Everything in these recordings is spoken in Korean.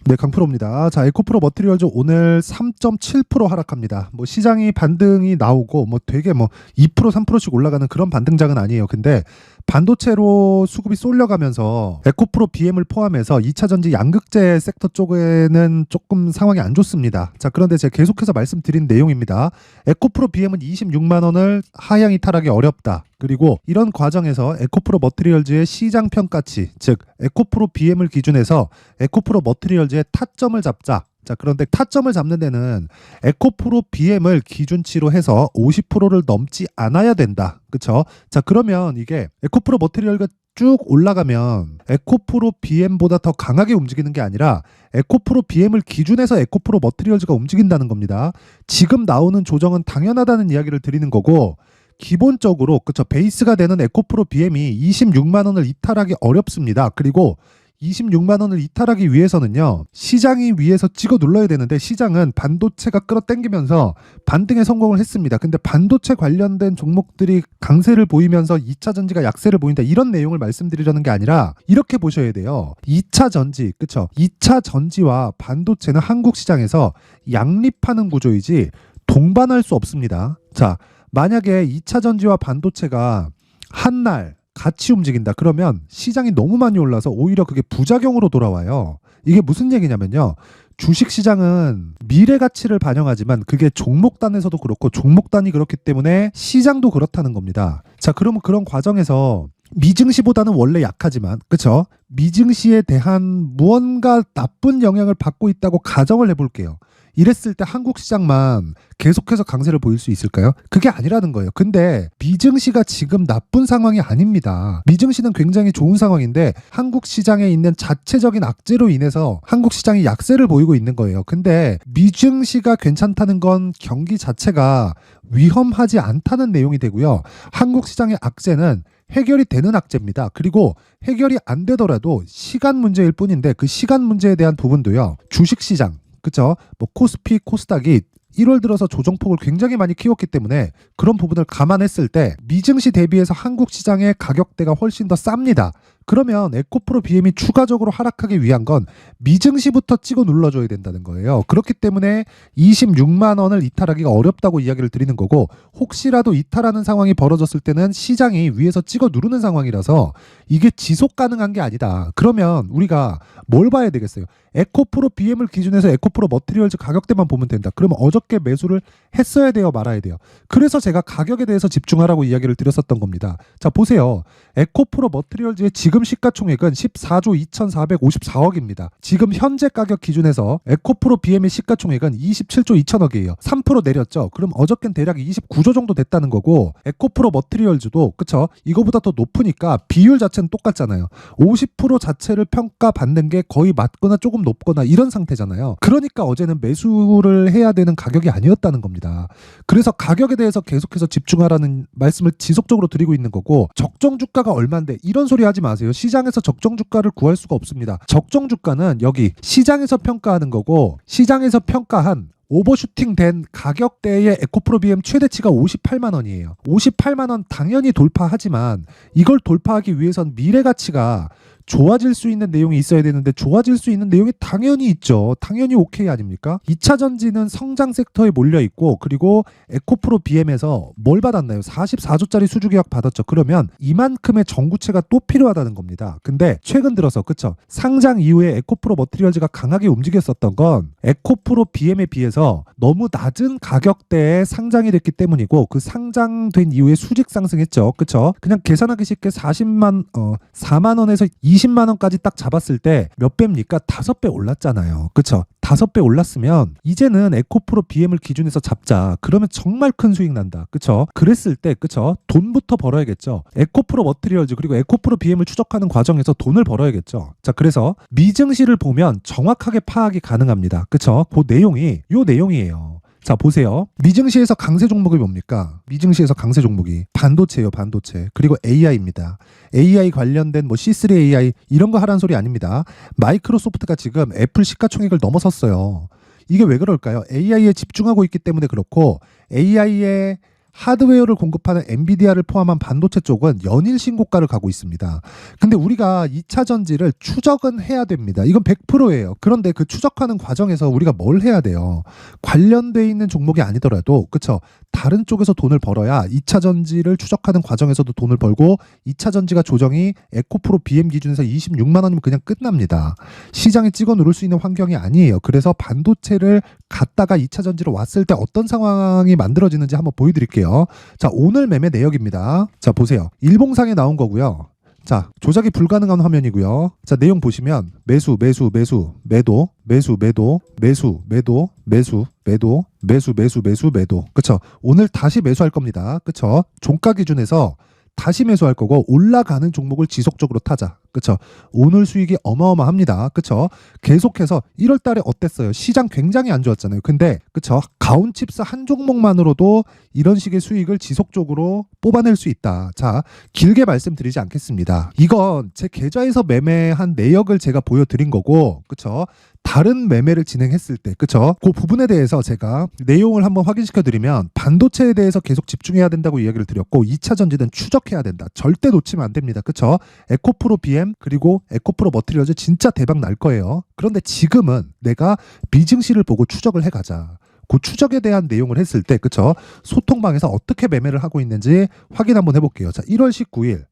네, 강프로입니다. 자, 에코프로 머티리얼즈 오늘 3.7% 하락합니다. 뭐 시장이 반등이 나오고 뭐 되게 뭐 2%, 3%씩 올라가는 그런 반등장은 아니에요. 근데 반도체로 수급이 쏠려가면서 에코프로 BM을 포함해서 2차 전지 양극재 섹터 쪽에는 조금 상황이 안 좋습니다. 자, 그런데 제가 계속해서 말씀드린 내용입니다. 에코프로 BM은 26만 원을 하향 이탈하기 어렵다. 그리고 이런 과정에서 에코프로 머티리얼즈의 시장 평가치, 즉 에코프로 BM을 기준해서 에코프로 머티리얼즈의 타점을 잡자. 자, 그런데 타점을 잡는 데는 에코프로 BM을 기준치로 해서 50%를 넘지 않아야 된다. 그쵸? 자, 그러면 이게 에코프로 머티리얼과 쭉 올라가면 에코프로 BM보다 더 강하게 움직이는 게 아니라 에코프로 BM을 기준해서 에코프로 머티리얼즈가 움직인다는 겁니다. 지금 나오는 조정은 당연하다는 이야기를 드리는 거고, 기본적으로 그쵸, 베이스가 되는 에코프로 BM이 26만 원을 이탈하기 어렵습니다. 그리고 26만 원을 이탈하기 위해서는요, 시장이 위에서 찍어 눌러야 되는데 시장은 반도체가 끌어당기면서 반등에 성공을 했습니다. 근데 반도체 관련된 종목들이 강세를 보이면서 2차 전지가 약세를 보인다, 이런 내용을 말씀드리려는 게 아니라 이렇게 보셔야 돼요. 2차 전지, 그쵸? 2차 전지와 반도체는 한국 시장에서 양립하는 구조이지 동반할 수 없습니다. 자, 만약에 2차 전지와 반도체가 한날 같이 움직인다 그러면 시장이 너무 많이 올라서 오히려 그게 부작용으로 돌아와요. 이게 무슨 얘기냐면요, 주식시장은 미래 가치를 반영하지만 그게 종목단에서도 그렇고 종목단이 그렇기 때문에 시장도 그렇다는 겁니다. 자, 그러면 그런 과정에서 미증시보다는 원래 약하지만, 그쵸? 미증시에 대한 무언가 나쁜 영향을 받고 있다고 가정을 해볼게요. 이랬을 때 한국 시장만 계속해서 강세를 보일 수 있을까요? 그게 아니라는 거예요. 근데 미증시가 지금 나쁜 상황이 아닙니다. 미증시는 굉장히 좋은 상황인데 한국 시장에 있는 자체적인 악재로 인해서 한국 시장이 약세를 보이고 있는 거예요. 근데 미증시가 괜찮다는 건 경기 자체가 위험하지 않다는 내용이 되고요. 한국 시장의 악재는 해결이 되는 악재입니다. 그리고 해결이 안 되더라도 시간 문제일 뿐인데 그 시간 문제에 대한 부분도요, 주식시장, 그쵸? 뭐 코스피, 코스닥이 1월 들어서 조정폭을 굉장히 많이 키웠기 때문에 그런 부분을 감안했을 때 미증시 대비해서 한국 시장의 가격대가 훨씬 더 쌉니다. 그러면 에코프로 BM이 추가적으로 하락하기 위한 건 미증시부터 찍어 눌러줘야 된다는 거예요. 그렇기 때문에 26만 원을 이탈하기가 어렵다고 이야기를 드리는 거고, 혹시라도 이탈하는 상황이 벌어졌을 때는 시장이 위에서 찍어 누르는 상황이라서 이게 지속 가능한 게 아니다. 그러면 우리가 뭘 봐야 되겠어요? 에코프로 BM을 기준해서 에코프로 머티리얼즈 가격대만 보면 된다. 그러면 어저께 매수를 했어야 돼요, 말아야 돼요? 그래서 제가 가격에 대해서 집중하라고 이야기를 드렸었던 겁니다. 자, 보세요. 에코프로 머티리얼즈의 지금 시가총액은 14조 2,454억입니다. 지금 현재 가격 기준에서 에코프로 BM의 시가총액은 27조 2천억이에요. 3% 내렸죠. 그럼 어저께는 대략 29조 정도 됐다는 거고, 에코프로 머티리얼즈도 그쵸? 이거보다 더 높으니까 비율 자체는 똑같잖아요. 50% 자체를 평가받는 게 거의 맞거나 조금 높거나 이런 상태잖아요. 그러니까 어제는 매수를 해야 되는 가격이 아니었다는 겁니다. 그래서 가격에 대해서 계속해서 집중하라는 말씀을 지속적으로 드리고 있는 거고, 적정 주가가 얼만데 이런 소리 하지 마세요. 시장에서 적정 주가를 구할 수가 없습니다. 적정 주가는 여기 시장에서 평가하는 거고, 시장에서 평가한 오버슈팅 된 가격대의 에코프로 BM 최대치가 58만 원이에요. 58만 원 당연히 돌파하지만 이걸 돌파하기 위해선 미래 가치가 좋아질 수 있는 내용이 있어야 되는데 좋아질 수 있는 내용이 당연히 있죠. 당연히 오케이 아닙니까? 2차 전지는 성장 섹터에 몰려 있고, 그리고 에코프로 BM에서 뭘 받았나요? 44조짜리 수주 계약 받았죠. 그러면 이만큼의 전구체가 또 필요하다는 겁니다. 근데 최근 들어서 그쵸? 상장 이후에 에코프로 머티리얼즈가 강하게 움직였었던 건 에코프로 BM에 비해서 너무 낮은 가격대에 상장이 됐기 때문이고, 그 상장된 이후에 수직 상승했죠. 그쵸? 그냥 계산하기 쉽게 4만 원에서 20만 원까지 딱 잡았을 때 몇 배입니까? 5배 올랐잖아요. 그쵸? 5배 올랐으면 이제는 에코프로 BM을 기준해서 잡자. 그러면 정말 큰 수익 난다. 그쵸? 그랬을 때, 그쵸? 돈부터 벌어야겠죠. 에코프로 머티리얼즈 그리고 에코프로 BM을 추적하는 과정에서 돈을 벌어야겠죠. 자, 그래서 미증시를 보면 정확하게 파악이 가능합니다. 그쵸? 그 내용이 요 내용이에요. 자, 보세요. 미증시에서 강세 종목이 뭡니까? 미증시에서 강세 종목이 반도체예요, 반도체. 그리고 AI입니다. AI 관련된 뭐 C3 AI 이런 거 하라는 소리 아닙니다. 마이크로소프트가 지금 애플 시가총액을 넘어섰어요. 이게 왜 그럴까요? AI에 집중하고 있기 때문에 그렇고, AI의 하드웨어를 공급하는 엔비디아를 포함한 반도체 쪽은 연일 신고가를 가고 있습니다. 근데 우리가 2차 전지를 추적은 해야 됩니다. 이건 100%예요. 그런데 그 추적하는 과정에서 우리가 뭘 해야 돼요? 관련돼 있는 종목이 아니더라도 그쵸? 다른 쪽에서 돈을 벌어야 2차 전지를 추적하는 과정에서도 돈을 벌고 2차 전지가 조정이 에코프로 BM 기준에서 26만 원이면 그냥 끝납니다. 시장에 찍어 누를 수 있는 환경이 아니에요. 그래서 반도체를 갔다가 2차 전지로 왔을 때 어떤 상황이 만들어지는지 한번 보여드릴게요. 자, 오늘 매매 내역입니다. 자, 보세요. 일봉상에 나온 거고요. 자, 조작이 불가능한 화면이고요. 자, 내용 보시면 매수, 매수, 매수, 매도, 매수, 매도, 매수, 매도, 매수, 매도, 매수, 매수, 매수, 매도. 그쵸? 오늘 다시 매수할 겁니다. 그쵸? 종가 기준에서 다시 매수할 거고 올라가는 종목을 지속적으로 타자. 그쵸? 오늘 수익이 어마어마합니다. 그쵸? 계속해서 1월 달에 어땠어요? 시장 굉장히 안 좋았잖아요. 근데 그쵸? 가온칩스 한 종목만으로도 이런 식의 수익을 지속적으로 뽑아낼 수 있다. 자, 길게 말씀드리지 않겠습니다. 이건 제 계좌에서 매매한 내역을 제가 보여드린 거고, 그쵸? 다른 매매를 진행했을 때, 그쵸? 그 부분에 대해서 제가 내용을 한번 확인시켜 드리면 반도체에 대해서 계속 집중해야 된다고 이야기를 드렸고 2차 전지는 추적해야 된다. 절대 놓치면 안 됩니다. 그쵸? 에코프로 BM 그리고 에코프로 머티리얼즈 진짜 대박 날 거예요. 그런데 지금은 내가 비증시를 보고 추적을 해가자. 그 추적에 대한 내용을 했을 때, 그쵸? 소통방에서 어떻게 매매를 하고 있는지 확인 한번 해볼게요. 자, 1월 19일,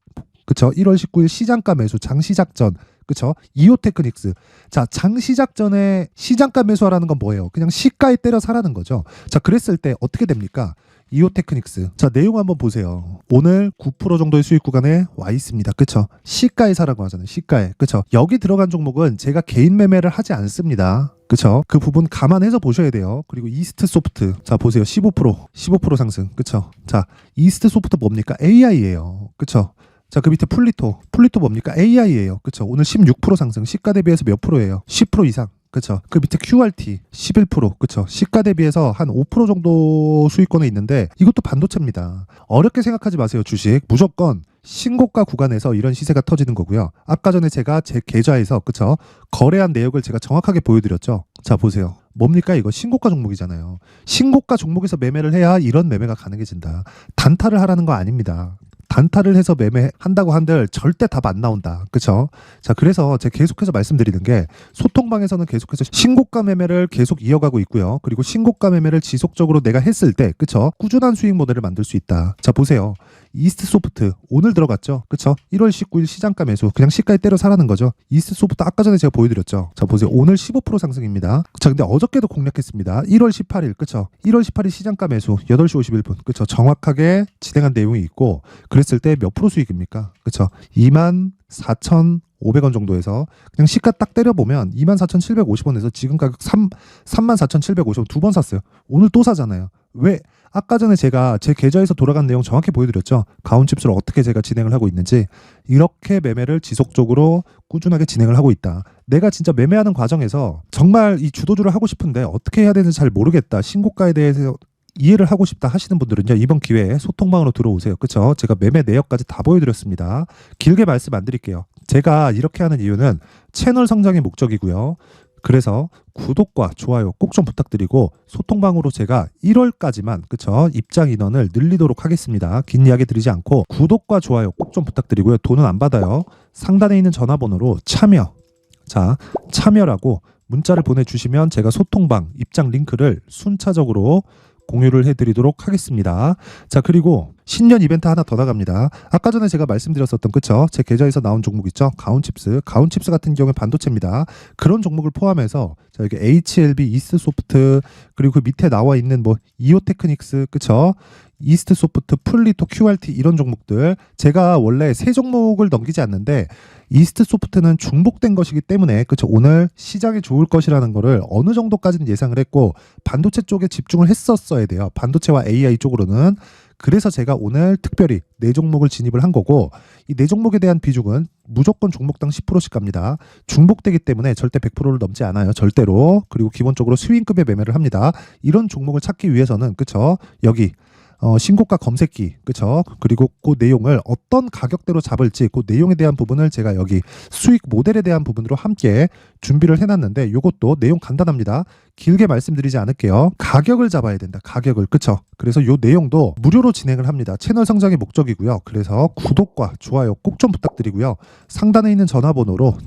그쵸? 1월 19일 시장가 매수, 장시작 전, 그쵸? 이오테크닉스. 자, 장시작 전에 시장가 매수하라는 건 뭐예요? 그냥 시가에 때려 사라는 거죠. 자, 그랬을 때 어떻게 됩니까? 이오테크닉스. 자, 내용 한번 보세요. 오늘 9% 정도의 수익 구간에 와 있습니다. 그쵸? 시가에 사라고 하잖아요. 시가에. 그쵸? 여기 들어간 종목은 제가 개인 매매를 하지 않습니다. 그쵸? 그 부분 감안해서 보셔야 돼요. 그리고 이스트 소프트. 자, 보세요. 15% 상승. 그쵸? 자, 이스트 소프트 뭡니까? AI예요. 그쵸? 자, 그 밑에 플리토 뭡니까? AI예요. 그쵸? 오늘 16% 상승. 시가 대비해서 몇 프로예요? 10% 이상. 그쵸? 그 밑에 QRT 11%. 그쵸? 시가 대비해서 한 5% 정도 수익권에 있는데 이것도 반도체입니다. 어렵게 생각하지 마세요. 주식 무조건 신고가 구간에서 이런 시세가 터지는 거고요. 아까 전에 제가 제 계좌에서 그쵸? 거래한 내역을 제가 정확하게 보여드렸죠. 자, 보세요. 뭡니까? 이거 신고가 종목이잖아요. 신고가 종목에서 매매를 해야 이런 매매가 가능해진다. 단타를 하라는 거 아닙니다. 단타를 해서 매매한다고 한들 절대 답 안 나온다. 그쵸? 자, 그래서 제가 계속해서 말씀드리는 게 소통방에서는 계속해서 신고가 매매를 계속 이어가고 있고요. 그리고 신고가 매매를 지속적으로 내가 했을 때, 그쵸? 꾸준한 수익 모델을 만들 수 있다. 자, 보세요. 이스트 소프트 오늘 들어갔죠. 그쵸? 1월 19일 시장가 매수. 그냥 시가에 때려 사라는 거죠. 이스트 소프트 아까 전에 제가 보여드렸죠. 자, 보세요. 오늘 15% 상승입니다. 자, 근데 어저께도 공략했습니다. 1월 18일. 그쵸? 1월 18일 시장가 매수. 8시 51분. 그쵸? 정확하게 진행한 내용이 있고 그랬을 때 몇 프로 수익입니까? 그쵸? 24,500원 정도에서 그냥 시가 딱 때려보면 24,750원에서 지금 가격 34,750원 두 번 샀어요. 오늘 또 사잖아요. 왜? 아까 전에 제가 제 계좌에서 돌아간 내용 정확히 보여드렸죠. 가온칩스를 어떻게 제가 진행을 하고 있는지 이렇게 매매를 지속적으로 꾸준하게 진행을 하고 있다. 내가 진짜 매매하는 과정에서 정말 이 주도주를 하고 싶은데 어떻게 해야 되는지 잘 모르겠다. 신고가에 대해서 이해를 하고 싶다 하시는 분들은요. 이번 기회에 소통방으로 들어오세요. 그쵸? 제가 매매 내역까지 다 보여드렸습니다. 길게 말씀 안 드릴게요. 제가 이렇게 하는 이유는 채널 성장의 목적이고요. 그래서 구독과 좋아요 꼭 좀 부탁드리고 소통방으로 제가 1월까지만 그쵸 입장 인원을 늘리도록 하겠습니다. 긴 이야기 드리지 않고 구독과 좋아요 꼭 좀 부탁드리고요. 돈은 안 받아요. 상단에 있는 전화번호로 참여라고 문자를 보내주시면 제가 소통방 입장 링크를 순차적으로 공유를 해드리도록 하겠습니다. 자, 그리고 신년 이벤트 하나 더 나갑니다. 아까 전에 제가 말씀드렸었던 그쵸? 제 계좌에서 나온 종목 있죠? 가온칩스 같은 경우에 반도체입니다. 그런 종목을 포함해서 자, 여기 HLB, 이스트소프트 그리고 그 밑에 나와 있는 뭐 이오테크닉스 그쵸? 이스트소프트, 플리토, QRT 이런 종목들 제가 원래 세 종목을 넘기지 않는데 이스트소프트는 중복된 것이기 때문에 그쵸 오늘 시장이 좋을 것이라는 거를 어느 정도까지는 예상을 했고 반도체 쪽에 집중을 했었어야 돼요. 반도체와 AI 쪽으로는. 그래서 제가 오늘 특별히 4종목을 진입을 한 거고 이 4종목에 대한 비중은 무조건 종목당 10%씩 갑니다. 중복되기 때문에 절대 100%를 넘지 않아요. 절대로. 그리고 기본적으로 스윙급의 매매를 합니다. 이런 종목을 찾기 위해서는 그쵸 여기 신고가 검색기, 그쵸? 그리고 그 내용을 어떤 가격대로 잡을지 그 내용에 대한 부분을 제가 여기 수익 모델에 대한 부분으로 함께 준비를 해놨는데 이것도 내용 간단합니다. 길게 말씀드리지 않을게요. 가격을 잡아야 된다. 가격을, 그쵸? 그래서 이 내용도 무료로 진행을 합니다. 채널 성장이 목적이고요. 그래서 구독과 좋아요 꼭 좀 부탁드리고요. 상단에 있는 전화번호로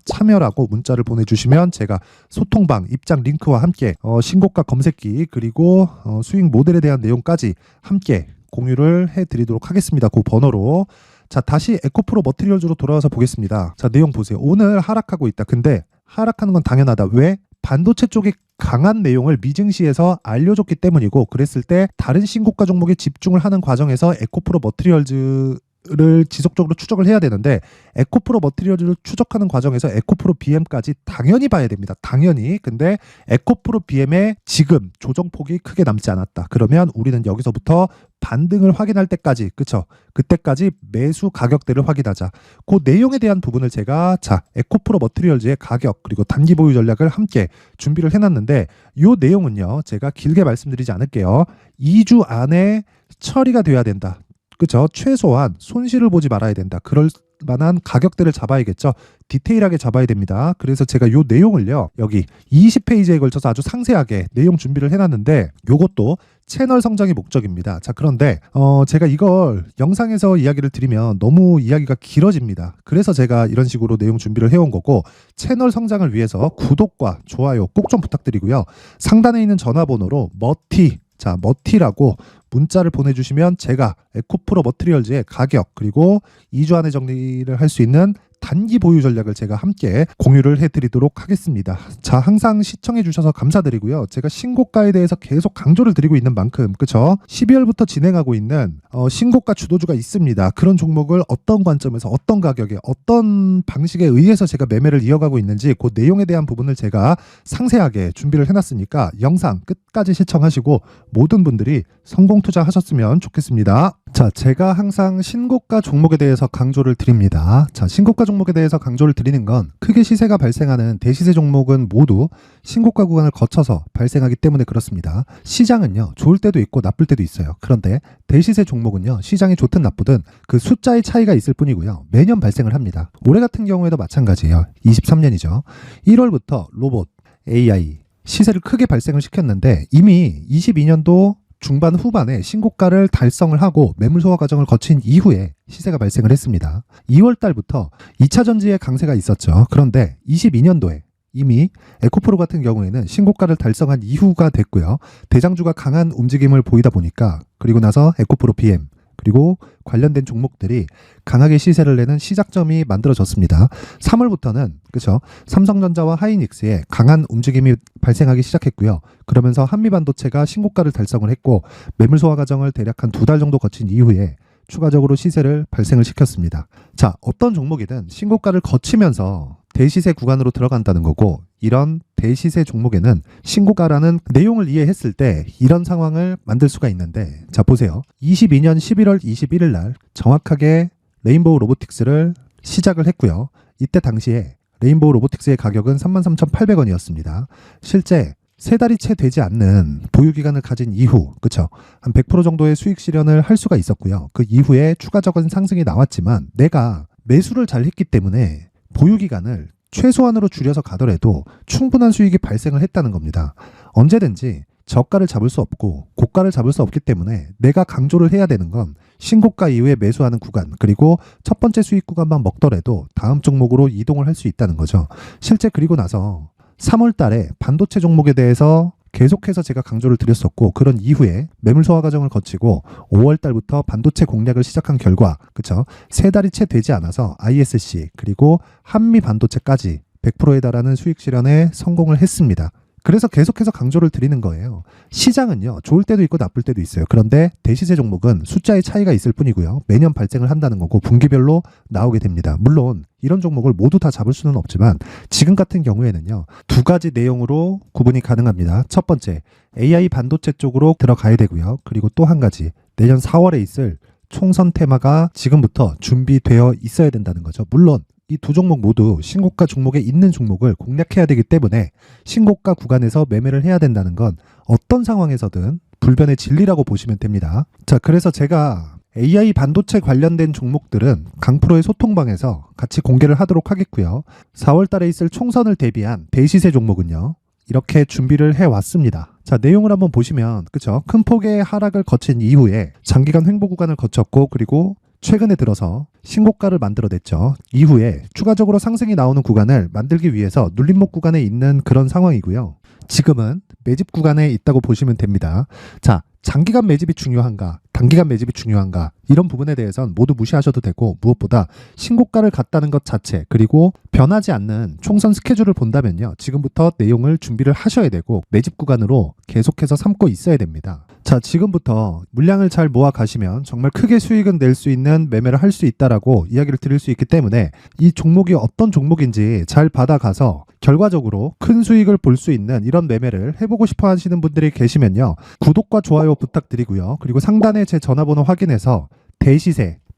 참여라고 문자를 보내주시면 제가 소통방 입장 링크와 함께 신고가 검색기 그리고 수익 모델에 대한 내용까지 함께 공유를 해드리도록 하겠습니다. 그 번호로. 자, 다시 에코프로 머티리얼즈로 돌아와서 보겠습니다. 자, 내용 보세요. 오늘 하락하고 있다. 근데 하락하는 건 당연하다. 왜? 반도체 쪽이 강한 내용을 미증시에서 알려줬기 때문이고, 그랬을 때 다른 신고가 종목에 집중을 하는 과정에서 에코프로 머티리얼즈를 지속적으로 추적을 해야 되는데, 에코프로 머티리얼즈를 추적하는 과정에서 에코프로 BM까지 당연히 봐야 됩니다. 당연히. 근데 에코프로 BM의 지금 조정폭이 크게 남지 않았다. 그러면 우리는 여기서부터 반등을 확인할 때까지, 그쵸? 그때까지 매수 가격대를 확인하자. 그 내용에 대한 부분을 제가 에코프로 머티리얼즈의 가격 그리고 단기 보유 전략을 함께 준비를 해놨는데, 이 내용은요 제가 길게 말씀드리지 않을게요. 2주 안에 처리가 돼야 된다. 그쵸? 최소한 손실을 보지 말아야 된다. 그럴 만한 가격대를 잡아야겠죠. 디테일하게 잡아야 됩니다. 그래서 제가 이 내용을요 여기 20페이지에 걸쳐서 아주 상세하게 내용 준비를 해놨는데, 요것도 채널 성장이 목적입니다. 자, 그런데 제가 이걸 영상에서 이야기를 드리면 너무 이야기가 길어집니다. 그래서 제가 이런 식으로 내용 준비를 해온 거고, 채널 성장을 위해서 구독과 좋아요 꼭 좀 부탁드리고요. 상단에 있는 전화번호로 머티라고 문자를 보내주시면 제가 에코프로 머티리얼즈의 가격 그리고 2주 안에 정리를 할 수 있는 단기 보유 전략을 제가 함께 공유를 해드리도록 하겠습니다. 자, 항상 시청해주셔서 감사드리고요. 제가 신고가에 대해서 계속 강조를 드리고 있는 만큼, 그쵸? 12월부터 진행하고 있는 신고가 주도주가 있습니다. 그런 종목을 어떤 관점에서 어떤 가격에 어떤 방식에 의해서 제가 매매를 이어가고 있는지 그 내용에 대한 부분을 제가 상세하게 준비를 해놨으니까 영상 끝까지 시청하시고 모든 분들이 성공 투자하셨으면 좋겠습니다. 자, 제가 항상 신고가 종목에 대해서 강조를 드립니다. 자, 신고가 종목에 대해서 강조를 드리는 건 크게 시세가 발생하는 대시세 종목은 모두 신고가 구간을 거쳐서 발생하기 때문에 그렇습니다. 시장은요, 좋을 때도 있고 나쁠 때도 있어요. 그런데 대시세 종목은요, 시장이 좋든 나쁘든 그 숫자의 차이가 있을 뿐이고요. 매년 발생을 합니다. 올해 같은 경우에도 마찬가지예요. 23년이죠. 1월부터 로봇, AI, 시세를 크게 발생을 시켰는데 이미 22년도 중반 후반에 신고가를 달성을 하고 매물 소화 과정을 거친 이후에 시세가 발생을 했습니다. 2월 달부터 2차 전지의 강세가 있었죠. 그런데 22년도에 이미 에코프로 같은 경우에는 신고가를 달성한 이후가 됐고요. 대장주가 강한 움직임을 보이다 보니까, 그리고 나서 에코프로 BM 그리고 관련된 종목들이 강하게 시세를 내는 시작점이 만들어졌습니다. 3월부터는 그렇죠, 삼성전자와 하이닉스의 강한 움직임이 발생하기 시작했고요. 그러면서 한미반도체가 신고가를 달성을 했고 매물 소화 과정을 대략 한 2달 정도 거친 이후에 추가적으로 시세를 발생을 시켰습니다. 자, 어떤 종목이든 신고가를 거치면서 대시세 구간으로 들어간다는 거고, 이런 대시세 종목에는 신고가라는 내용을 이해했을 때 이런 상황을 만들 수가 있는데, 자, 보세요. 22년 11월 21일 날 정확하게 레인보우 로보틱스를 시작을 했고요. 이때 당시에 레인보우 로보틱스의 가격은 33,800원이었습니다. 실제 3달이 채 되지 않는 보유기간을 가진 이후, 그쵸? 한 100% 정도의 수익 실현을 할 수가 있었고요. 그 이후에 추가적인 상승이 나왔지만 내가 매수를 잘 했기 때문에 보유기간을 최소한으로 줄여서 가더라도 충분한 수익이 발생을 했다는 겁니다. 언제든지 저가를 잡을 수 없고 고가를 잡을 수 없기 때문에 내가 강조를 해야 되는 건 신고가 이후에 매수하는 구간, 그리고 첫 번째 수익 구간만 먹더라도 다음 종목으로 이동을 할 수 있다는 거죠. 실제 그리고 나서 3월 달에 반도체 종목에 대해서 계속해서 제가 강조를 드렸었고, 그런 이후에 매물 소화 과정을 거치고 5월 달부터 반도체 공략을 시작한 결과, 그쵸? 3달이 채 되지 않아서 ISC 그리고 한미 반도체까지 100%에 달하는 수익 실현에 성공을 했습니다. 그래서 계속해서 강조를 드리는 거예요. 시장은요, 좋을 때도 있고 나쁠 때도 있어요. 그런데 대시세 종목은 숫자의 차이가 있을 뿐이고요. 매년 발생을 한다는 거고 분기별로 나오게 됩니다. 물론 이런 종목을 모두 다 잡을 수는 없지만 지금 같은 경우에는요, 2가지 내용으로 구분이 가능합니다. 첫 번째, AI 반도체 쪽으로 들어가야 되고요. 그리고 또 한 가지, 내년 4월에 있을 총선 테마가 지금부터 준비되어 있어야 된다는 거죠. 물론 이 두 종목 모두 신고가 종목에 있는 종목을 공략해야 되기 때문에 신고가 구간에서 매매를 해야 된다는 건 어떤 상황에서든 불변의 진리라고 보시면 됩니다. 자, 그래서 제가 AI 반도체 관련된 종목들은 강프로의 소통방에서 같이 공개를 하도록 하겠고요. 4월 달에 있을 총선을 대비한 대시세 종목은요, 이렇게 준비를 해왔습니다. 자, 내용을 한번 보시면, 그쵸? 큰 폭의 하락을 거친 이후에 장기간 횡보 구간을 거쳤고, 그리고 최근에 들어서 신고가를 만들어냈죠. 이후에 추가적으로 상승이 나오는 구간을 만들기 위해서 눌림목 구간에 있는 그런 상황이고요. 지금은 매집 구간에 있다고 보시면 됩니다. 자, 장기간 매집이 중요한가, 단기간 매집이 중요한가, 이런 부분에 대해서는 모두 무시하셔도 되고, 무엇보다 신고가를 갔다는 것 자체, 그리고 변하지 않는 총선 스케줄을 본다면요, 지금부터 내용을 준비를 하셔야 되고 매집 구간으로 계속해서 삼고 있어야 됩니다. 자, 지금부터 물량을 잘 모아 가시면 정말 크게 수익은 낼 수 있는 매매를 할 수 있다라고 이야기를 드릴 수 있기 때문에, 이 종목이 어떤 종목인지 잘 받아가서 결과적으로 큰 수익을 볼 수 있는 이런 매매를 해보고 싶어 하시는 분들이 계시면요, 구독과 좋아요 부탁드리고요. 그리고 상단에 제 전화번호 확인해서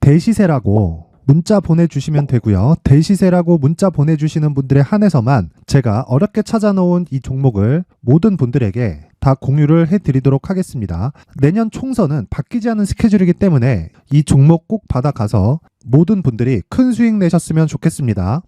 대시세라고 문자 보내주시면 되고요. 대시세라고 문자 보내주시는 분들에 한해서만 제가 어렵게 찾아놓은 이 종목을 모든 분들에게 다 공유를 해드리도록 하겠습니다. 내년 총선은 바뀌지 않은 스케줄이기 때문에 이 종목 꼭 받아가서 모든 분들이 큰 수익 내셨으면 좋겠습니다.